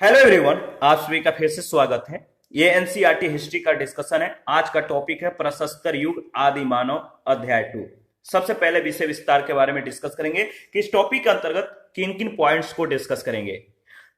Hello everyone, आप सभी का फिर से स्वागत है। ये एनसीईआरटी हिस्ट्री का डिस्कशन है। आज का टॉपिक है प्रशस्तर युग आदि मानव अध्याय 2। सबसे पहले विषय विस्तार के बारे में डिस्कस करेंगे कि इस टॉपिक के अंतर्गत किन किन पॉइंट्स को डिस्कस करेंगे।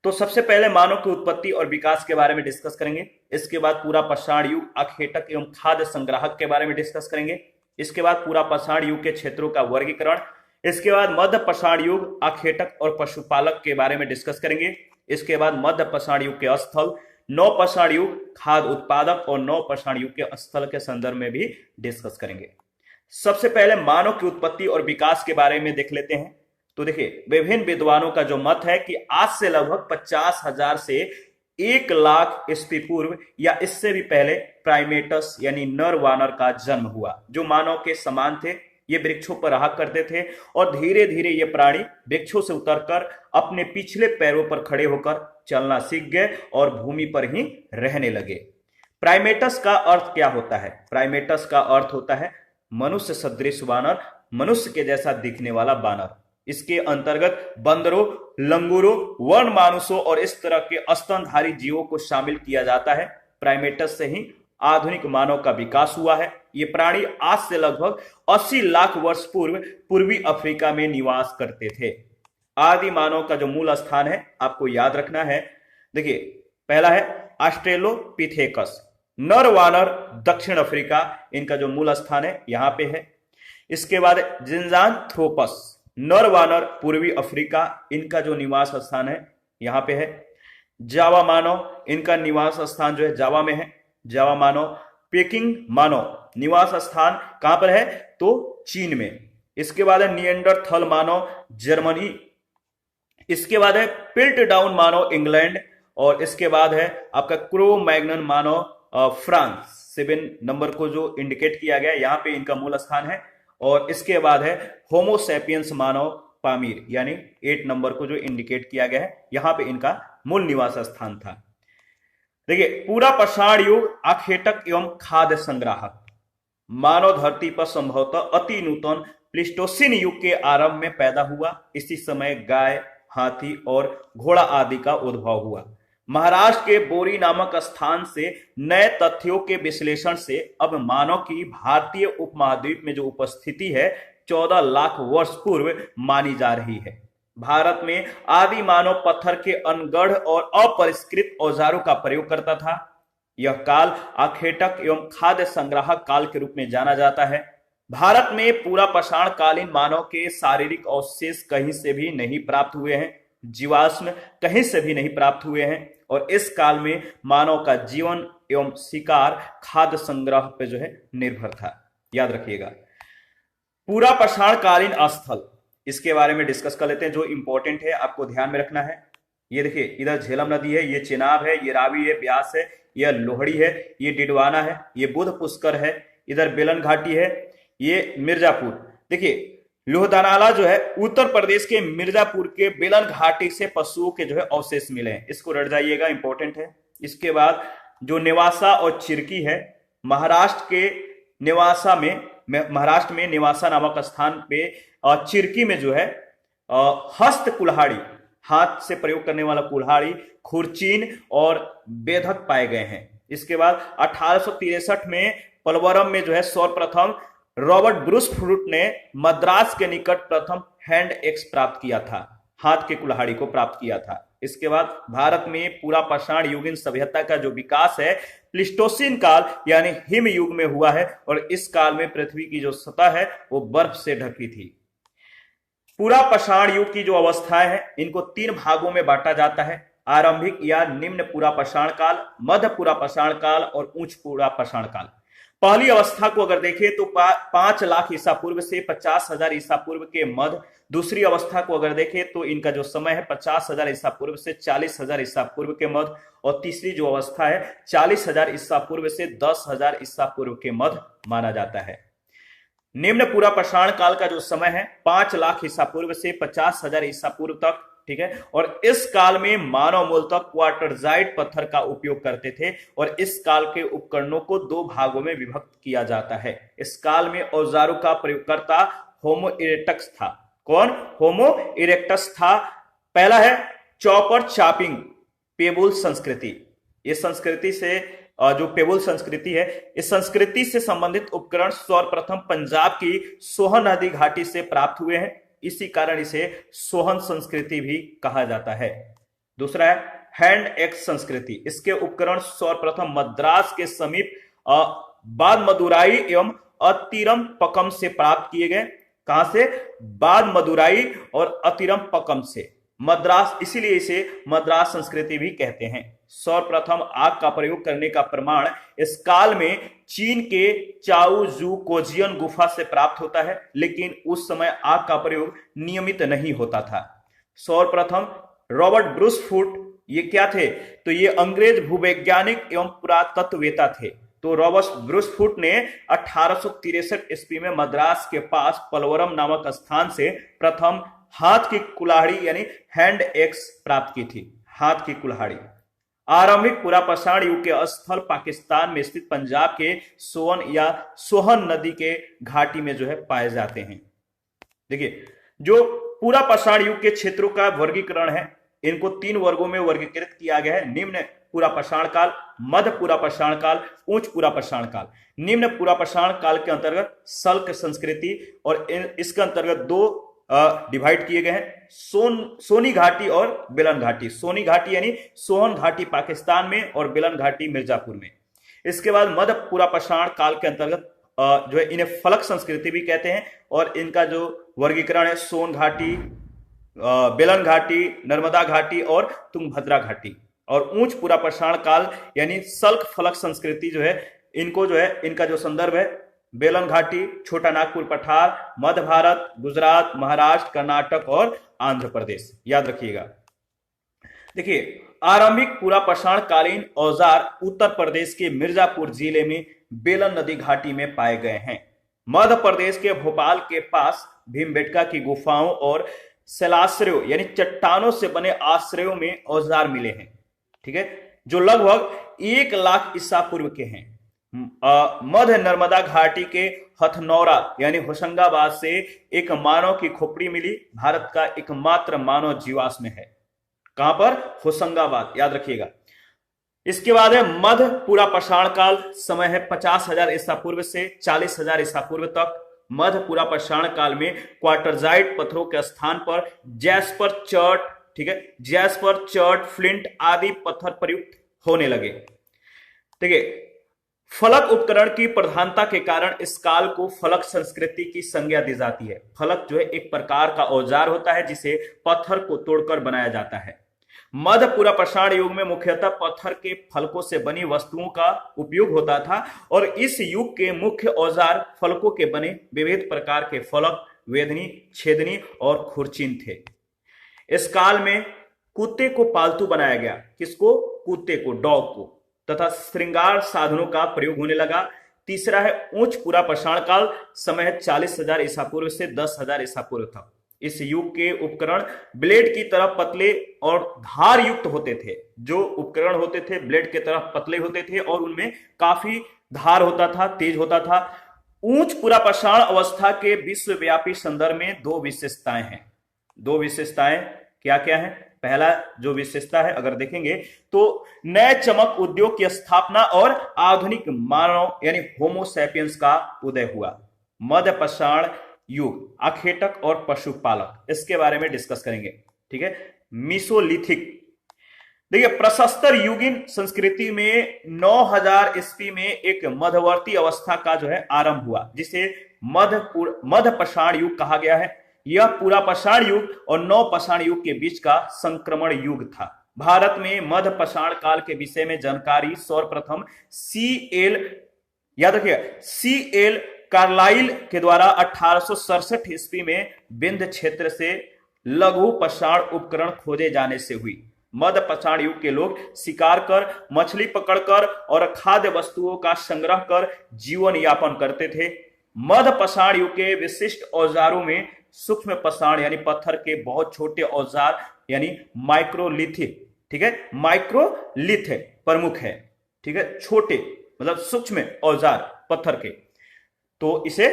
तो सबसे पहले मानव की उत्पत्ति और विकास के बारे में डिस्कस करेंगे। इसके बाद पूरा पाषाण युग, आखेटक एवं खाद्य संग्राहक के बारे में डिस्कस करेंगे। इसके बाद पूरा पाषाण युग के क्षेत्रों का वर्गीकरण। इसके बाद मध्य पाषाण युग, आखेटक और पशुपालक के बारे में डिस्कस करेंगे। इसके बाद मध्य पाषाण युग के स्थल, नव पाषाण युग, खाद्य उत्पादक और नव पाषाण युग के स्थल के संदर्भ में भी डिस्कस करेंगे। सबसे पहले मानव की उत्पत्ति और विकास के बारे में देख लेते हैं। तो देखिए, विभिन्न विद्वानों का जो मत है कि आज से लगभग 50,000 से 1,00,000 ईस्वी पूर्व या इससे भी पहले प्राइमेटस यानी नर वानर का जन्म हुआ, जो मानव के समान थे। ये वृक्षों पर रहा करते थे और धीरे धीरे ये प्राणी वृक्षों से उतरकर अपने पिछले पैरों पर खड़े होकर चलना सीख गए और भूमि पर ही रहने लगे। प्राइमेटस का अर्थ क्या होता है? प्राइमेटस का अर्थ होता है मनुष्य सदृश वानर, मनुष्य के जैसा दिखने वाला बानर। इसके अंतर्गत बंदरों, लंगूरों, वर्ण मानुषों और इस तरह के स्तनधारी जीवों को शामिल किया जाता है। प्राइमेटस से ही आधुनिक मानव का विकास हुआ है। ये प्राणी आज से लगभग 80 लाख वर्ष पूर्व पूर्वी अफ्रीका में निवास करते थे। आदि मानव का जो मूल स्थान है आपको याद रखना है। देखिए, पहला है ऑस्ट्रेलोपिथेकस, नर वानर, दक्षिण अफ्रीका, इनका जो मूल स्थान है यहां पे है। इसके बाद जिंजांथ्रोपस, नर वानर, पूर्वी अफ्रीका, इनका जो निवास स्थान है यहां पे है। जावा मानव, इनका निवास स्थान जो है जावा में है। जावा मानव, पेकिंग मानव, निवास स्थान कहां पर है? तो चीन में। इसके बाद है निएंडरथल मानव, जर्मनी। इसके बाद है पिल्टडाउन मानव, इंग्लैंड। और इसके बाद है आपका क्रो मैग्नन मानव, फ्रांस। 7 नंबर को जो इंडिकेट किया गया यहां पे इनका मूल स्थान है। और इसके बाद है होमोसेपियंस मानव, पामीर, यानी 8 नंबर को जो इंडिकेट किया गया है यहां पे इनका मूल निवास स्थान था। देखिए, पूरा पाषाण युग, आखेटक एवं खाद्य संग्राहक। मानव धरती पर संभवतः अति नूतन प्लीस्टोसिन युग के आरंभ में पैदा हुआ। इसी समय गाय, हाथी और घोड़ा आदि का उद्भव हुआ। महाराष्ट्र के बोरी नामक स्थान से नए तथ्यों के विश्लेषण से अब मानव की भारतीय उपमहाद्वीप में जो उपस्थिति है 14 लाख वर्ष पूर्व मानी जा रही है। भारत में आदि मानव पत्थर के अनगढ़ और अपरिष्कृत औजारों का प्रयोग करता था। यह काल आखेटक एवं खाद्य संग्राहक काल के रूप में जाना जाता है। भारत में पूरा पाषाण कालीन मानव के शारीरिक अवशेष कहीं से भी नहीं प्राप्त हुए हैं, जीवाश्म कहीं से भी नहीं प्राप्त हुए हैं। और इस काल में मानव का जीवन एवं शिकार खाद्य संग्रह पे जो है निर्भर था। याद रखिएगा। पूरा पाषाण कालीन स्थल, इसके बारे में डिस्कस कर लेते हैं। जो इंपॉर्टेंट है आपको ध्यान में रखना है। ये देखिए, इधर झेलम नदी है, ये चेनाब है, ये रावी है, ब्यास है, यह लोहड़ी है, ये डिडवाना है, ये बुध पुष्कर है, इधर बेलन घाटी है, ये मिर्जापुर। देखिए, लोहदानाला जो है उत्तर प्रदेश के मिर्जापुर के बेलन घाटी से पशुओं के जो है अवशेष मिले हैं। इसको रट जाइएगा, इंपॉर्टेंट है। इसके बाद जो नेवासा और चिरकी है, महाराष्ट्र में नेवासा नामक स्थान पे चिरकी में जो है हस्त कुल्हाड़ी, हाथ से प्रयोग करने वाला कुल्हाड़ी, खुरचीन और बेधक पाए गए हैं। इसके बाद 1863 में पलवरम में जो है सर्वप्रथम रॉबर्ट ब्रूस फ्रूट ने मद्रास के निकट प्रथम हैंड एक्स प्राप्त किया था, हाथ के कुल्हाड़ी को प्राप्त किया था। इसके बाद भारत में पूरा पाषाण युगीन सभ्यता का जो विकास है प्लीस्टोसिन काल यानी हिम युग में हुआ है। और इस काल में पृथ्वी की जो सतह है वो बर्फ से ढकी थी। पूरा पाषाण युग की जो अवस्थाएं हैं इनको 3 भागों में बांटा जाता है। आरंभिक या निम्न पूरा पाषाण काल, मध्य पूरा पाषाण काल और उच्च पूरा पाषाण काल। पहली अवस्था को अगर देखें तो 5 लाख ईसा पूर्व से 50,000 ईसा पूर्व के मध्य। दूसरी अवस्था को अगर देखें तो इनका जो समय है 50,000 ईसा पूर्व से 40,000 ईसा पूर्व के मध्य। और तीसरी जो अवस्था है 40,000 ईसा पूर्व से 10,000 ईसा पूर्व के मध्य माना जाता है। निम्न पूरा पाषाण काल का जो समय है 5 लाख ईसा पूर्व से 50,000 ईसा पूर्व तक, ठीक है। और इस काल में मानव मूलतः क्वार्टरजाइट पत्थर का उपयोग करते थे। और इस काल के उपकरणों को 2 भागों में विभक्त किया जाता है। इस काल में औजारों का प्रयोगकर्ता होमो इरेक्टस था। कौन? होमो इरेक्टस था। पहला है चॉपर, चापिंग पेबुल संस्कृति। इस संस्कृति से जो पेबुल संस्कृति है, इस संस्कृति से संबंधित उपकरण सर्वप्रथम पंजाब की सोहन नदी घाटी से प्राप्त हुए हैं। इसी कारण इसे सोहन संस्कृति भी कहा जाता है। दूसरा है हैंड एक्स संस्कृति। इसके उपकरण सर्वप्रथम मद्रास के समीप बाद मदुराई एवं अतिरम पकम से प्राप्त किए गए। कहां से? बाद मदुराई और अतिरम पकम से। मद्रास, इसीलिए इसे मद्रास संस्कृति भी कहते हैं। सर्वप्रथम आग का प्रयोग करने का प्रमाण इस काल में चीन के चाउ जू कोजियन गुफा से प्राप्त होता है, लेकिन उस समय आग का प्रयोग नियमित नहीं होता था। सर्वप्रथम रॉबर्ट ब्रूसफुट, ये क्या थे? तो ये अंग्रेज भूवैज्ञानिक एवं पुरातत्ववेता थे। तो रॉबर्ट ब्रूसफुट ने 1863 ईस्वी में मद्रास के पास पलवरम नामक स्थान से प्रथम हाथ की कुल्हाड़ी यानी हैंड एक्स प्राप्त की थी। हाथ की कुल्हाड़ी आरंभिक पुरापाषाण युग के स्थल पाकिस्तान में स्थित पंजाब के सोन या सोहन नदी के घाटी में जो है पाए जाते हैं। देखिए, जो पुरापाषाण युग के क्षेत्रों का वर्गीकरण है, इनको 3 वर्गों में वर्गीकृत किया गया है। निम्न पुरापाषाण काल, मध्य पुरापाषाण काल, उच्च पुरापाषाण काल। निम्न पुरापाषाण काल के अंतर्गत सल्क संस्कृति और इसके अंतर्गत 2 डिवाइड किए गए हैं, सोनी घाटी और बेलन घाटी। सोनी घाटी यानी सोहन घाटी पाकिस्तान में और बेलन घाटी मिर्जापुर में। इसके बाद मध्य पुरापाषाण काल के अंतर्गत जो है इन्हें फलक संस्कृति भी कहते हैं और इनका जो वर्गीकरण है सोन घाटी, बेलन घाटी, नर्मदा घाटी और तुंगभद्रा घाटी। और उच्च पुरापाषाण काल यानी सल्क फलक संस्कृति जो है, इनको जो है इनका जो संदर्भ है बेलन घाटी, छोटा नागपुर पठार, मध्य भारत, गुजरात, महाराष्ट्र, कर्नाटक और आंध्र प्रदेश। याद रखिएगा। देखिए, आरंभिक पुरापाषाण कालीन औजार उत्तर प्रदेश के मिर्जापुर जिले में बेलन नदी घाटी में पाए गए हैं। मध्य प्रदेश के भोपाल के पास भीमबेटका की गुफाओं और शैलाश्रयों यानी चट्टानों से बने आश्रयों में औजार मिले हैं। ठीक है, जो लगभग 1 लाख ईसा पूर्व के हैं। मध्य नर्मदा घाटी के हथनौरा यानी होशंगाबाद से एक मानव की खोपड़ी मिली। भारत का एकमात्र मानव जीवाश्म है। कहां पर? होशंगाबाद। याद रखिएगा। इसके बाद है मध्य पुरापाषाण काल। समय है 50,000 ईसा पूर्व से 40,000 ईसा पूर्व तक। मध्य पुरापाषाण काल में क्वार्टरजाइट पत्थरों के स्थान पर जैस्पर चर्ट, ठीक है, जैस्पर चर्ट, फ्लिंट आदि पत्थर प्रयुक्त होने लगे। ठीक है, फलक उपकरण की प्रधानता के कारण इस काल को फलक संस्कृति की संज्ञा दी जाती है। फलक जो है एक प्रकार का औजार होता है जिसे पत्थर को तोड़कर बनाया जाता है। मध्य पुरापाषाण युग में मुख्यतः पत्थर के फलकों से बनी वस्तुओं का उपयोग होता था और इस युग के मुख्य औजार फलकों के बने विविध प्रकार के फलक, वेदनी, छेदनी और खुरचीन थे। इस काल में कुत्ते को पालतू बनाया गया। किसको? कुत्ते को, डॉग को, तथा श्रृंगार साधनों का प्रयोग होने लगा। तीसरा है उच्च पुरापाषाण काल। समय है 40,000 ईसा पूर्व से 10,000 ईसा पूर्व तक। इस युग के उपकरण ब्लेड की तरह पतले और धार युक्त होते थे। जो उपकरण होते थे ब्लेड की तरह पतले होते थे और उनमें काफी धार होता था, तेज होता था। उच्च पुरापाषाण अवस्था के विश्वव्यापी संदर्भ में 2 विशेषताएं हैं। 2 विशेषताएं क्या क्या है? पहला जो विशेषता है अगर देखेंगे तो नए चमक उद्योग की स्थापना और आधुनिक मानव यानी होमो सैपियंस का उदय हुआ। मध्यपाषाण युग, आखेटक और पशुपालक, इसके बारे में डिस्कस करेंगे। ठीक है, मीसोलिथिक। देखिए, प्रशस्तर युगीन संस्कृति में 9000 ईस्वी में एक मध्यवर्ती अवस्था का जो है आरंभ हुआ जिसे मध्यपाषाण युग कहा गया है। यह पुरापाषाण युग और नवपाषाण युग के बीच का संक्रमण युग था। भारत में मध्यपाषाण काल के विषय में जानकारी सर्वप्रथम C.L. याद रखिए, C.L. कार्लाइल के द्वारा 1867 ईस्वी में विंध्य क्षेत्र से लघु पाषाण उपकरण खोजे जाने से हुई। मध्यपाषाण युग के लोग शिकार कर, मछली पकड़कर और खाद्य वस्तुओं का संग्रह कर जीवन यापन करते थे। मध्यपाषाण युग के विशिष्ट औजारों में सूक्ष्म पाषाण यानी पत्थर के बहुत छोटे औजार यानी माइक्रोलिथिक, ठीक है, माइक्रोलिथ प्रमुख है। ठीक है, छोटे मतलब सूक्ष्म औजार पत्थर के, तो इसे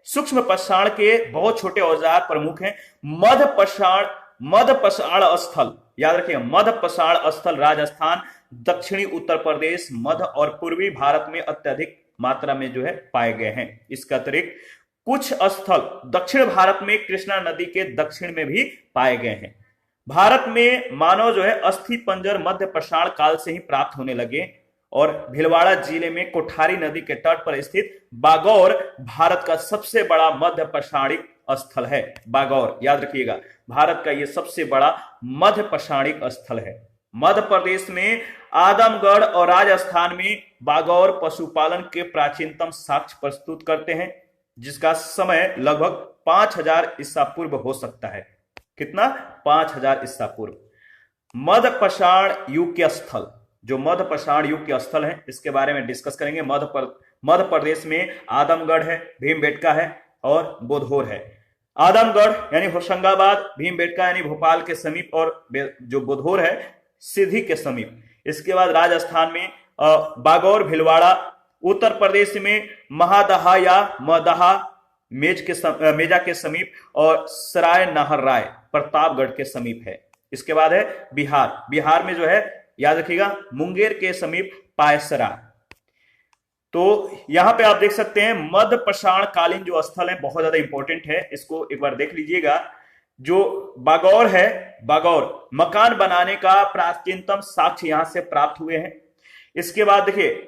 सूक्ष्म पाषाण के बहुत छोटे औजार प्रमुख हैं। मध्यपाषाण स्थल याद रखिएगा, मध्य पाषाण स्थल राजस्थान, दक्षिणी उत्तर प्रदेश, मध्य और पूर्वी भारत में अत्यधिक मात्रा में जो है पाए गए हैं। इसके अतिरिक्त कुछ स्थल दक्षिण भारत में कृष्णा नदी के दक्षिण में भी पाए गए हैं। भारत में मानव जो है अस्थि पंजर मध्य पाषाण काल से ही प्राप्त होने लगे और भीलवाड़ा जिले में कोठारी नदी के तट पर स्थित बागौर भारत का सबसे बड़ा मध्य पाषाणिक स्थल है। बागौर याद रखिएगा, भारत का यह सबसे बड़ा मध्य पाषाणिक स्थल है। मध्य प्रदेश में आदमगढ़ और राजस्थान में बागौर पशुपालन के प्राचीनतम साक्ष्य प्रस्तुत करते हैं, जिसका समय लगभग 5000 ईसा पूर्व हो सकता है। कितना? 5000 ईसा पूर्व। मध्य पाषाण युग के स्थल, जो मध्य पाषाण युग के स्थल है, इसके बारे में डिस्कस करेंगे। मध्य प्रदेश में आदमगढ़ है, भीमबेटका है और बोधोर है। आदमगढ़ यानी होशंगाबाद, भीमबेटका यानी भोपाल के समीप और जो बोधोर है सिद्धि के समीप। इसके बाद राजस्थान में बागौर भीलवाड़ा, उत्तर प्रदेश में महादहा या मदहा मेजा के समीप और सराय नाहरराय प्रतापगढ़ के समीप है। इसके बाद है बिहार, बिहार में जो है याद रखिएगा मुंगेर के समीप पायसरा। तो यहां पे आप देख सकते हैं मध्य पाषाण कालीन जो स्थल है बहुत ज्यादा इंपॉर्टेंट है, इसको एक बार देख लीजिएगा। जो बागौर है, बागौर मकान बनाने का प्राचीनतम साक्ष्य यहां से प्राप्त हुए हैं। इसके बाद देखिए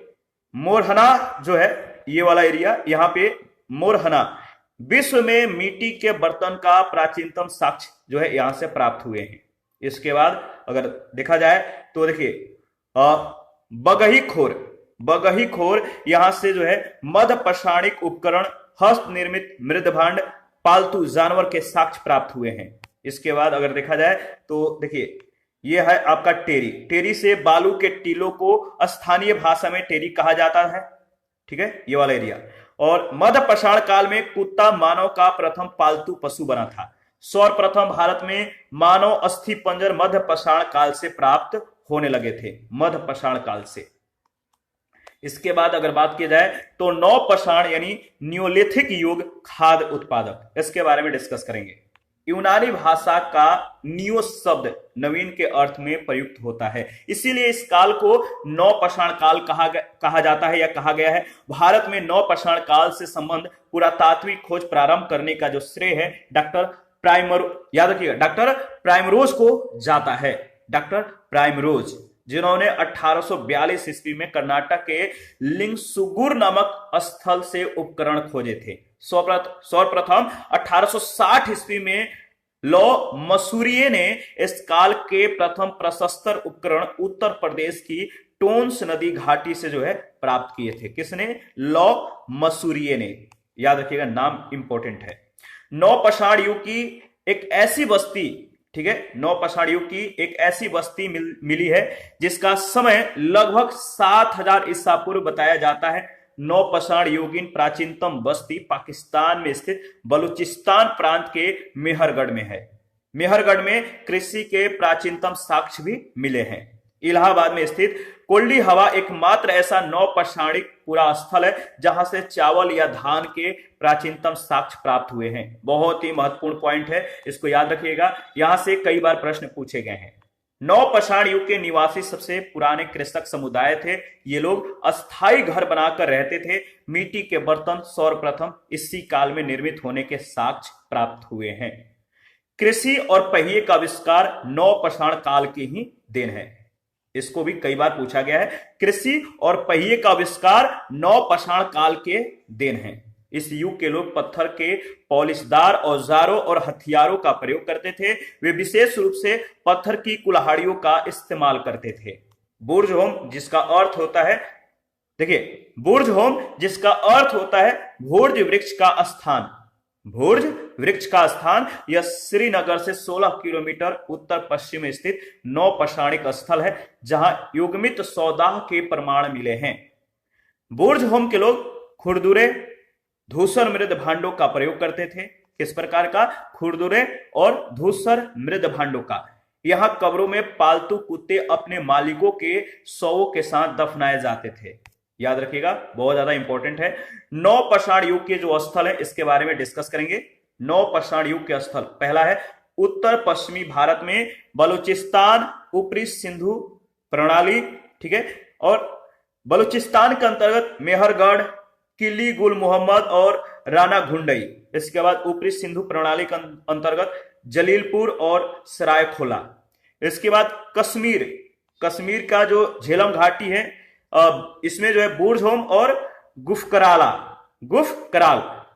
मोरहना जो है ये वाला एरिया, यहां पे मोरहना विश्व में मिट्टी के बर्तन का प्राचीनतम साक्ष्य जो है यहां से प्राप्त हुए हैं। इसके बाद अगर देखा जाए तो देखिए बगही खोर यहां से जो है मध्य पाषाणिक उपकरण, हस्त निर्मित मृदभांड, पालतू जानवर के साक्ष्य प्राप्त हुए हैं। इसके बाद अगर देखा जाए तो देखिए यह है आपका टेरी, टेरी से बालू के टीलों को स्थानीय भाषा में टेरी कहा जाता है। ठीक है, ये वाला एरिया। और मध्य पाषाण काल में कुत्ता मानव का प्रथम पालतू पशु बना था। सर्वप्रथम भारत में मानव अस्थि पंजर मध्य पाषाण काल से प्राप्त होने लगे थे, मध्य पाषाण काल से। इसके बाद अगर बात की जाए तो नव पाषाण यानी न्योलिथिक युग खाद्य उत्पादक, इसके बारे में डिस्कस करेंगे। यूनानी भाषा का नियो शब्द नवीन के अर्थ में प्रयुक्त होता है, इसीलिए इस काल को नव पाषाण काल कहा जाता है या कहा गया है। भारत में नव पाषाण काल से संबंध पुरातात्विक खोज प्रारंभ करने का जो श्रेय है याद रखिएगा डॉक्टर प्राइमरोज को जाता है। डॉक्टर प्राइमरोज जिन्होंने 1842 ईस्वी में कर्नाटक के लिंगसुगुर नामक स्थल से उपकरण खोजे थे। सर्वप्रथम 1860 ईस्वी में लॉ मसूरिये ने इस काल के प्रथम प्रशस्तर उपकरण उत्तर प्रदेश की टोंस नदी घाटी से जो है प्राप्त किए थे। किसने? लॉ मसूरिये ने। याद रखिएगा, नाम इंपॉर्टेंट है। नव पाषाण युग की एक ऐसी बस्ती, ठीक है, नव पाषाण युग की एक ऐसी बस्ती मिली है जिसका समय लगभग 7000 ईसा पूर्व बताया जाता है। नव पाषाण युगीन प्राचीनतम बस्ती पाकिस्तान में स्थित बलूचिस्तान प्रांत के मेहरगढ़ में है। मेहरगढ़ में कृषि के प्राचीनतम साक्ष्य भी मिले हैं। इलाहाबाद में स्थित कोल्डी हवा एकमात्र ऐसा नव पाषाणिक पूरा स्थल है जहां से चावल या धान के प्राचीनतम साक्ष्य प्राप्त हुए हैं। बहुत ही महत्वपूर्ण पॉइंट है, इसको याद रखिएगा, यहां से कई बार प्रश्न पूछे गए हैं। नव पाषाण युग के निवासी सबसे पुराने कृषक समुदाय थे। ये लोग अस्थायी घर बनाकर रहते थे। मिट्टी के बर्तन सर्वप्रथम इसी काल में निर्मित होने के साक्ष्य प्राप्त हुए हैं। कृषि और पहिए का आविष्कार नव पाषाण काल की ही देन है। इसको भी कई बार पूछा गया है। कृषि और पहिए का आविष्कार नव पाषाण काल के देन है। इस युग के लोग पत्थर के पॉलिशदार औजारों और हथियारों का प्रयोग करते थे। वे विशेष रूप से पत्थर की कुल्हाड़ियों का इस्तेमाल करते थे। बुर्ज होम जिसका अर्थ होता है, देखिए, बुर्ज होम जिसका अर्थ होता है भोर्ज वृक्ष का स्थान। भोर्ज वृक्ष का स्थान यह श्रीनगर से 16 किलोमीटर उत्तर पश्चिम में स्थित नव पाषाणिक स्थल है जहां युग्मित सौदाह के प्रमाण मिले हैं। बुर्ज होम के लोग खुरदुरे, धूसर मृद भांडों का प्रयोग करते थे। किस प्रकार का? खुरदुरे और धूसर मृद भांडों का। यहां कब्रों में पालतू कुत्ते अपने मालिकों के शवों के साथ दफनाए जाते थे। याद रखिएगा, बहुत ज्यादा इंपॉर्टेंट है। नव पाषाण युग के जो स्थल है इसके बारे में डिस्कस करेंगे। नव पाषाण युग के स्थल, पहला है उत्तर पश्चिमी भारत में बलूचिस्तान, ऊपरी सिंधु प्रणाली, ठीक है, और बलूचिस्तान के अंतर्गत मेहरगढ़, किली गुल मोहम्मद और राना घुंडई। इसके बाद ऊपरी सिंधु प्रणाली के अंतर्गत जलीलपुर और सरायखोला। इसके बाद कश्मीर, कश्मीर का जो झेलम घाटी है, इसमें जो है बुर्जहोम और गुफकराल।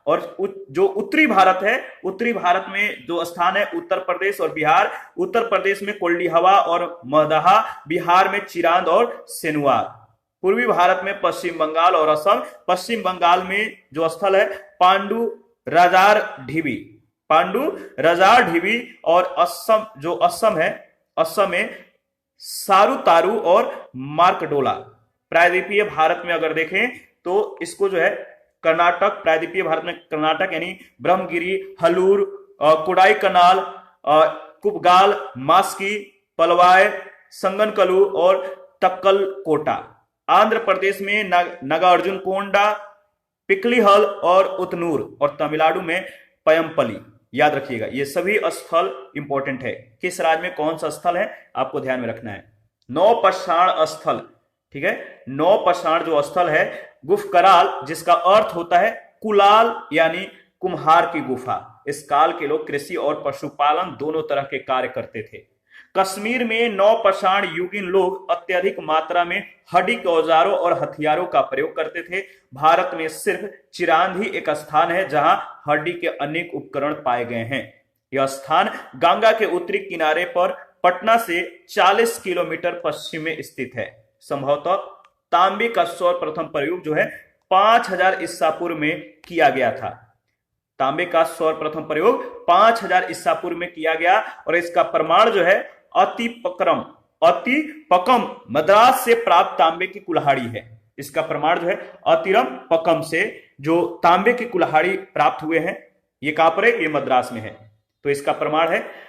और जो उत्तरी भारत है, उत्तरी भारत में जो स्थान है उत्तर प्रदेश और बिहार। उत्तर प्रदेश में कोल्डीहवा और महदहा, बिहार में चिरांद और सेनुआर। पूर्वी भारत में पश्चिम बंगाल और असम। पश्चिम बंगाल में जो स्थल है पांडु रजार ढीबी, और असम जो असम है, असम में सारुतारू और मार्कडोला। प्रायद्वीपीय भारत में अगर देखें तो इसको जो है कर्नाटक, प्रायद्वीपीय भारत में कर्नाटक यानी ब्रह्मगिरी, हलूर, कोडाईकनाल, कुबगाल, मास्की, पलवाय, संगनकलू और तक्कलकोटा। आंध्र प्रदेश में नागार्जुन कोंडा, पिकलीहल और उतनूर, और तमिलनाडु में पयमपली। याद रखिएगा ये सभी स्थल इंपॉर्टेंट है। किस राज्य में कौन सा स्थल है आपको ध्यान में रखना है। नौपाषाण स्थल, ठीक है, नौपाषाण जो स्थल है गुफकराल, जिसका अर्थ होता है कुलाल यानी कुम्हार की गुफा। इस काल के लोग कृषि और पशुपालन दोनों तरह के कार्य करते थे। कश्मीर में नौपाषाण युगीन लोग अत्यधिक मात्रा में हड्डी के औजारों और हथियारों का प्रयोग करते थे। भारत में सिर्फ चिरांद ही एक स्थान है जहां हड्डी के अनेक उपकरण पाए गए हैं। यह स्थान गंगा के उत्तरी किनारे पर पटना से 40 किलोमीटर पश्चिम में स्थित है। संभवतः तांबे का सर्वप्रथम प्रयोग जो है 5000 ईसा पूर्व में किया गया था। तांबे का सर्वप्रथम प्रयोग 5000 ईसा पूर्व में किया गया, और इसका प्रमाण जो है अति पकम मद्रास से प्राप्त तांबे की कुल्हाड़ी है। इसका प्रमाण जो है अतिरम पकम से जो तांबे की कुल्हाड़ी प्राप्त हुए हैं, ये कहां पर है, ये मद्रास में है। तो इसका प्रमाण है।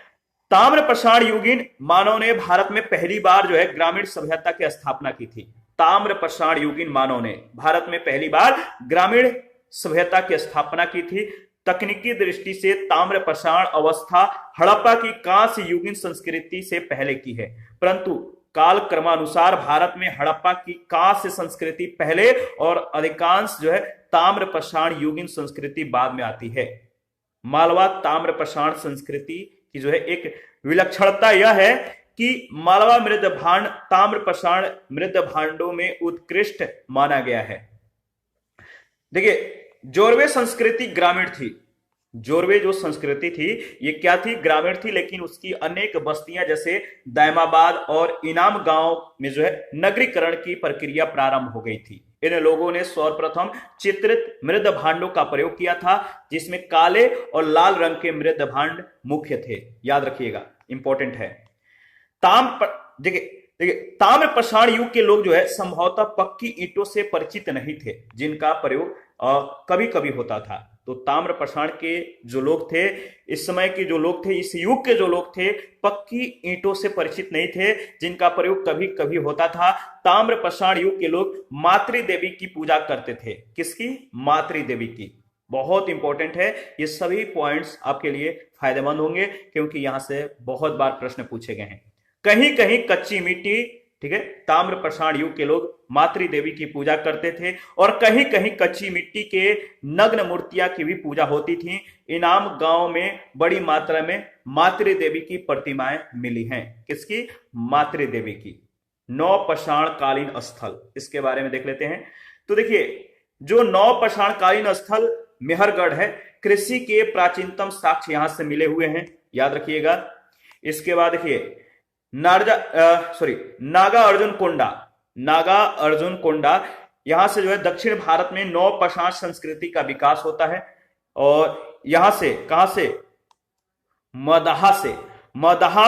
ताम्रपाषाण युगीन मानव ने भारत में पहली बार जो है ग्रामीण सभ्यता की स्थापना की थी। ताम्रपाषाण युगीन मानव ने भारत में पहली बार ग्रामीण सभ्यता की स्थापना की थी। तकनीकी दृष्टि से ताम्रपाषाण अवस्था हड़प्पा की कांस्य युगीन संस्कृति से पहले की है, परंतु काल क्रमानुसार भारत में हड़प्पा की कांस्य संस्कृति पहले और अधिकांश जो है ताम्रपाषाण युगीन संस्कृति बाद में आती है। मालवा ताम्रपाषाण संस्कृति की जो है एक विलक्षणता यह है कि मालवा मृद भांड ताम्रपाषाण मृद भांडों में उत्कृष्ट माना गया है। देखिए, जोरवे संस्कृति ग्रामीण थी। जोरवे जो संस्कृति थी ये क्या थी, ग्रामीण थी, लेकिन उसकी अनेक बस्तियां जैसे दायमाबाद और इनाम गांव में जो है नगरीकरण की प्रक्रिया प्रारंभ हो गई थी। इन लोगों ने सर्वप्रथम चित्रित मृद भांडों का प्रयोग किया था, जिसमें काले और लाल रंग के मृद भांड मुख्य थे। याद रखिएगा, इंपॉर्टेंट है। देखिए ताम्रपाषाण युग के लोग जो है संभवतः पक्की ईंटों से परिचित नहीं थे, जिनका प्रयोग कभी कभी होता था। तो ताम्रपाषाण के जो लोग थे, इस समय के जो लोग थे, इस युग के जो लोग थे, पक्की ईंटों से परिचित नहीं थे, जिनका प्रयोग कभी कभी होता था। ताम्रपाषाण युग के लोग मातृ देवी की पूजा करते थे। किसकी? मातृ देवी की। बहुत इंपॉर्टेंट है, ये सभी पॉइंट्स आपके लिए फायदेमंद होंगे, क्योंकि यहां से बहुत बार प्रश्न पूछे गए हैं। कहीं कहीं कच्ची मिट्टी, ठीक है, ताम्रपाषाण युग के लोग मातृ देवी की पूजा करते थे, और कहीं कहीं कच्ची मिट्टी के नग्न मूर्तियां की भी पूजा होती थी। इनाम गांव में बड़ी मात्रा में मातृ देवी की प्रतिमाएं मिली हैं। किसकी? मातृ देवी की। नौपाषाण कालीन स्थल, इसके बारे में देख लेते हैं। तो देखिए, जो नौपाषाण कालीन स्थल मेहरगढ़ है, कृषि के प्राचीनतम साक्ष्य यहां से मिले हुए हैं। याद रखिएगा। इसके बाद देखिए नागा अर्जुन कोंडा, यहां से जो है दक्षिण भारत में नौपाषाण संस्कृति का विकास होता है। और यहां से कहां से? मदहा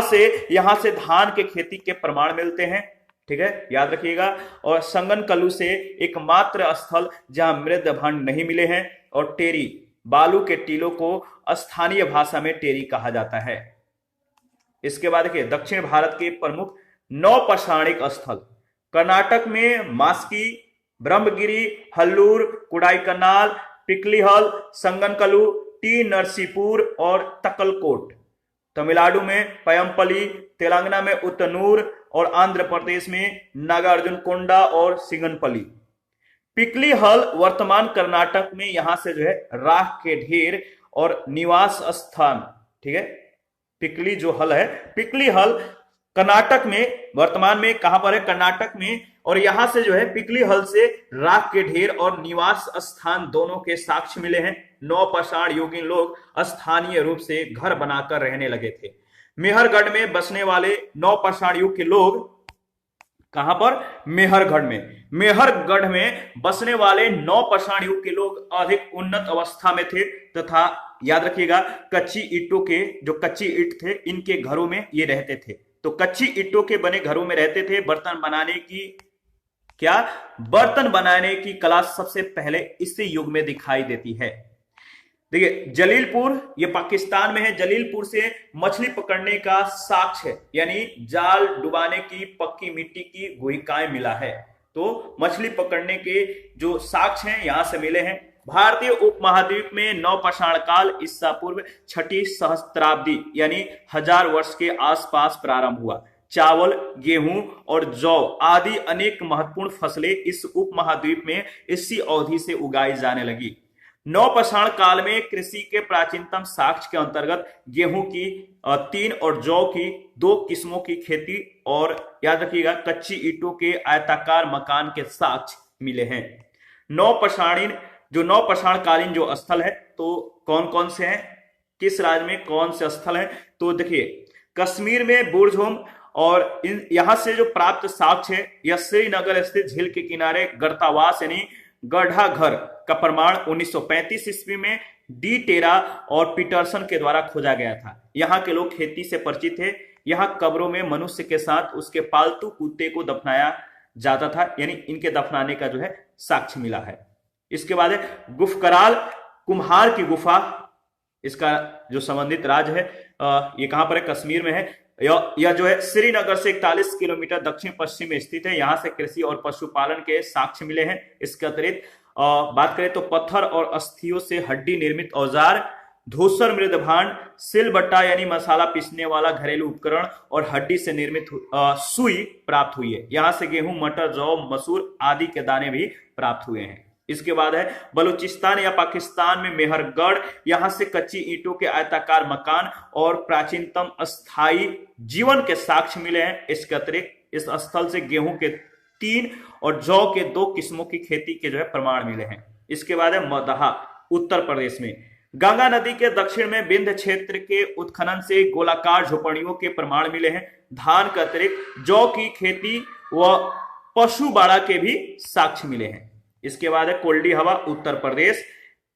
से यहां से धान के खेती के प्रमाण मिलते हैं। ठीक है, याद रखिएगा। और संगनकलू से एकमात्र स्थल जहां मृद भांड नहीं मिले हैं। और टेरी, बालू के टीलों को स्थानीय भाषा में टेरी कहा जाता है। इसके बाद देखिए, दक्षिण भारत के प्रमुख नौपाषाणिक स्थल कर्नाटक में मास्की, ब्रह्मगिरी, हल्लूर, कोडाईकनाल, पिकलीहल, संगनकलू, टी नरसीपुर और तकलकोट। तमिलनाडु में पयमपल्ली, तेलंगाना में उतनूर और आंध्र प्रदेश में नागार्जुनकोंडा और सिंगनपल्ली। पिकली हल वर्तमान कर्नाटक में, यहां से जो है राख के ढेर और निवास स्थान, ठीक है। पिकली जो हल है, पिकली हल कर्नाटक में, वर्तमान में कहां पर है, कर्नाटक में, और यहां से जो है पिकली हल से राख के ढेर और निवास स्थान दोनों के साक्ष्य मिले हैं। नवपाषाण युगीन लोग स्थानीय रूप से घर बनाकर रहने लगे थे। मेहरगढ़ में बसने वाले नवपाषाण युग के लोग, कहां पर, मेहरगढ़ में, मेहरगढ़ में बसने वाले नवपाषाण युग के लोग अधिक उन्नत अवस्था में थे तथा याद रखिएगा कच्ची ईंटों के, जो कच्ची ईंट थे, इनके घरों में ये रहते थे। तो कच्ची ईंटों के बने घरों में रहते थे। बर्तन बनाने की, क्या, बर्तन बनाने की कला सबसे पहले इसी युग में दिखाई देती है। देखिए जलीलपुर, ये पाकिस्तान में है, जलीलपुर से मछली पकड़ने का साक्ष्य है, यानी जाल डुबाने की पक्की मिट्टी की गुहिकाएं मिला है। तो मछली पकड़ने के जो साक्ष्य हैं यहां से मिले हैं। भारतीय उपमहाद्वीप में नवपाषाण काल ईसा पूर्व 6ठी सहस्त्राब्दी यानी 1000 वर्ष के आसपास प्रारंभ हुआ। चावल, गेहूं और जौ आदि अनेक महत्वपूर्ण फसलें इस उपमहाद्वीप में इसी अवधि से उगाई जाने लगी। नवपाषाण काल में कृषि के प्राचीनतम साक्ष्य के अंतर्गत गेहूं की 3 और जौ की 2 किस्मों की खेती और याद रखिएगा कच्ची ईंटों के आयताकार मकान के साक्ष्य मिले हैं। नवपाषाण कालीन जो स्थल है, तो कौन कौन से हैं, किस राज्य में कौन से स्थल हैं, तो देखिए कश्मीर में बुर्जहोम, और यहां से जो प्राप्त साक्ष्य है यह श्रीनगर स्थित झील के किनारे गर्तावास यानी गढ़ा घर का प्रमाण 1935 ईस्वी में डी टेरा और पीटरसन के द्वारा खोजा गया था। यहाँ के लोग खेती से परिचित थे। यहाँ कब्रों में मनुष्य के साथ उसके पालतू कुत्ते को दफनाया जाता था, यानी इनके दफनाने का जो है साक्ष्य मिला है। इसके बाद है गुफकराल, कुम्हार की गुफा, इसका जो संबंधित राज्य है ये कहां पर है, कश्मीर में है। यह जो है श्रीनगर से 41 किलोमीटर दक्षिण पश्चिम में स्थित है। यहां से कृषि और पशुपालन के साक्ष्य मिले हैं। इसके अतिरिक्त बात करें तो पत्थर और अस्थियों से हड्डी निर्मित औजार, धूसर मृद भांड, सिलबट्टा यानी मसाला पीसने वाला घरेलू उपकरण और हड्डी से निर्मित सुई प्राप्त हुई है। यहां से गेहूं, मटर, जौ, मसूर आदि के दाने भी प्राप्त हुए हैं। इसके बाद है बलूचिस्तान या पाकिस्तान में मेहरगढ़, यहां से कच्ची ईंटों के आयताकार मकान और प्राचीनतम अस्थायी जीवन के साक्ष्य मिले हैं। इसके अतिरिक्त इस स्थल से गेहूं के 3 और जौ के 2 किस्मों की खेती के जो है प्रमाण मिले हैं। इसके बाद है मदहा, उत्तर प्रदेश में गंगा नदी के दक्षिण में विंध्य क्षेत्र के उत्खनन से गोलाकार झोपड़ियों के प्रमाण मिले हैं। धान के अतिरिक्त जौ की खेती व पशु बाड़ा के भी साक्ष्य मिले हैं। इसके बाद है कोल्डी हवा, उत्तर प्रदेश,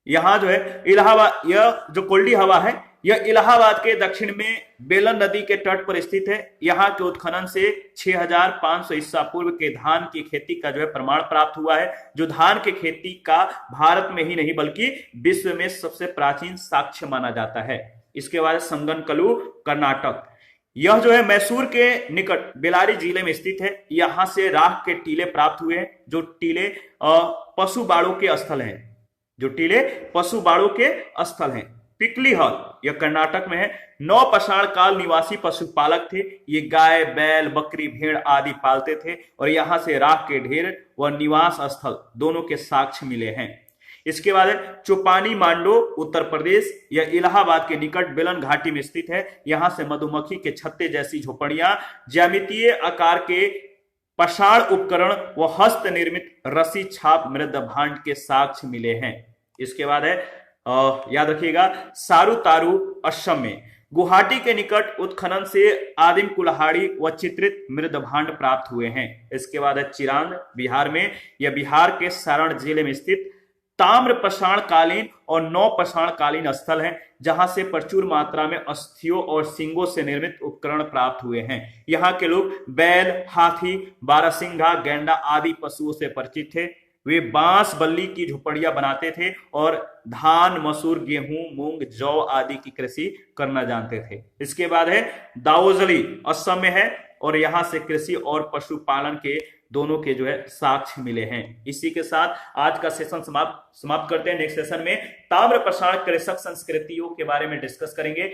यहां जो है इलाहाबाद, यह जो कोल्डी हवा है यह इलाहाबाद के दक्षिण में बेलन नदी के तट पर स्थित है। यहाँ के उत्खनन से 6500 ईसा पूर्व के धान की खेती का जो है प्रमाण प्राप्त हुआ है, जो धान की खेती का भारत में ही नहीं बल्कि विश्व में सबसे प्राचीन साक्ष्य माना जाता है। इसके बाद संगनकलू, कर्नाटक, यह जो है मैसूर के निकट बेलारी जिले में स्थित है। यहां से राख के टीले प्राप्त हुए हैं, जो टीले पशु बाड़ों के स्थल हैं, जो टीले पशु बाड़ों के स्थल हैं। पिकली हल, यह कर्नाटक में है। नवपाषाण काल निवासी पशुपालक थे। ये गाय, बैल, बकरी, भेड़ आदि पालते थे और यहां से राख के ढेर व निवास स्थल दोनों के साक्ष्य मिले हैं। इसके बाद चौपानी मांडो, उत्तर प्रदेश, यह इलाहाबाद के निकट बेलन घाटी में स्थित है। यहां से मधुमक्खी के छत्ते जैसी झोपड़ियां, ज्यामितीय आकार के पाषाण उपकरण व हस्त निर्मित रस्सी छाप मृद भांड के साक्ष्य मिले हैं। इसके बाद है याद रखिएगा सारू तारू, असम में गुवाहाटी के निकट उत्खनन से आदिम कुल्हाड़ी व चित्रित मृद भांड प्राप्त हुए हैं। इसके बाद है चिरांद, बिहार में, यह बिहार के सारण जिले में स्थित ताम्रपाषाण कालीन और नवपाषाण कालीन स्थल है, जहां से प्रचुर मात्रा में अस्थियों और सींगों से निर्मित उपकरण प्राप्त हुए हैं। यहाँ के लोग बैल, हाथी, बारहसिंघा, गैंडा आदि पशुओं से परिचित थे। वे बांस बल्ली की झोपड़ियां बनाते थे और धान, मसूर, गेहूं, मूंग, जौ आदि की कृषि करना जानते थे। इसके बाद है दावोजली, असम में है और यहां से कृषि और पशुपालन के दोनों के जो है साक्ष्य मिले हैं। इसी के साथ आज का सेशन समाप्त करते हैं। नेक्स्ट सेशन में ताम्रपाषाण कृषक संस्कृतियों के बारे में डिस्कस करेंगे।